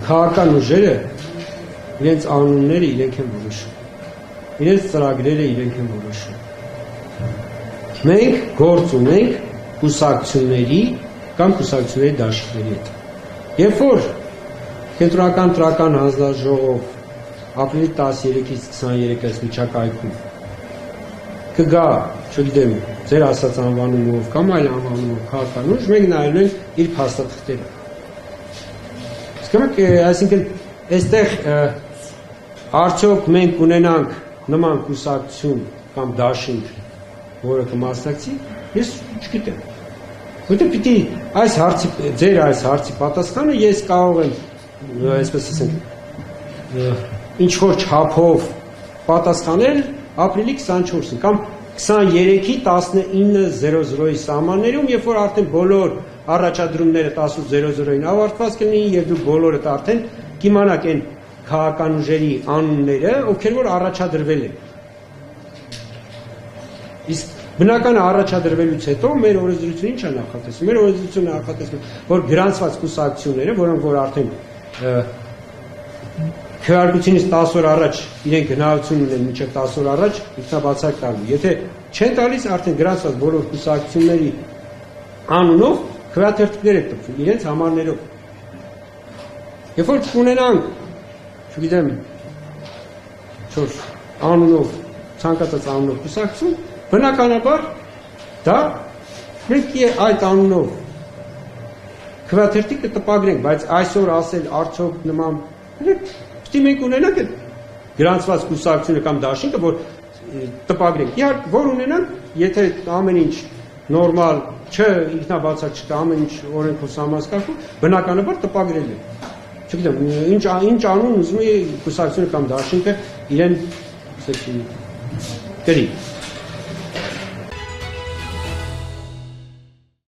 քաղաքական ուժերը իրենց անունները իրենք են որոշում, իրենց ծրագրերը իրենք են որոշում։ Մենք գործ ունենք կուսակցությունների կամ կուսակցությունների դաշինքների հետ։ Երբ որ Կենտրոնական տրական հանձնաժողով ապրիլի 13-ից 23-ից միջակայքում կգա, չգիտեմ, ձեր ասած անվանումով կամ այլ անվանումով քաղաքական ուժ, մենք նայելու ենք իր փաստաթղթերը։ Այսինքն, այստեղ արդյոք մենք ունենանք նման կուսակցություն կամ դաշինք, որը կմասնակցի, ես չգիտեմ։ Որտեղ պիտի ձեր այս հարցի պատասխանը ես կարող եմ, այսպես ասենք, ինչ-որ չափով պատասխանել ապրիլի 24-ին կամ 23-ի 19:00-ի սահմաններում, երբ որ արդեն բոլոր առաջադրումները 18:00-ին ավարտված կլինեին եւ դուք բոլորդ արդեն կիմանաք այն քաղաքական ուժերի անունները, ովքեր որ առաջադրվել են։ Իսկ բնական առաջադրվելուց հետո մեր օրենսդրությունը ինչ է նախատեսում։ Մեր օրենսդրությունը նախատեսում, որ գրանցված կուսակցությունները, որոնք որ արդեն քվեարկությունից 10 օր առաջ իրենք գնահատություն ունեն մինչև 10 օր առաջ ինքնաբացակ տալու։ Եթե չեն տալիս, արդեն գրանցված բոլոր կուսակցությունների անունով քվեաթերթիկներ են տպվում իրենց համարներով։ Երբ որ ունենանք, չգիտեմ, անունով, ցանկացած անունով կուսակցություն, բնականաբար դա մենք այդ անունով քվեաթերթիկը տպագրենք, բայց այսօր ասել արդյոք նման Պիտի մենք ունենանք այդ գրանցված կուսակցությունը կամ դաշինքը, որ տպագրենք։ Իհարկե, որ ունենանք, եթե ամեն ինչ նորմալ չէ, ինքնաբացակ չկա, ամեն ինչ օրենքով սահմանափակվում, բնականաբար տպագրել է։ Չգիտեմ, ինչ անուն ուզում է կուսակցությունը կամ դաշինքը իրեն գրի։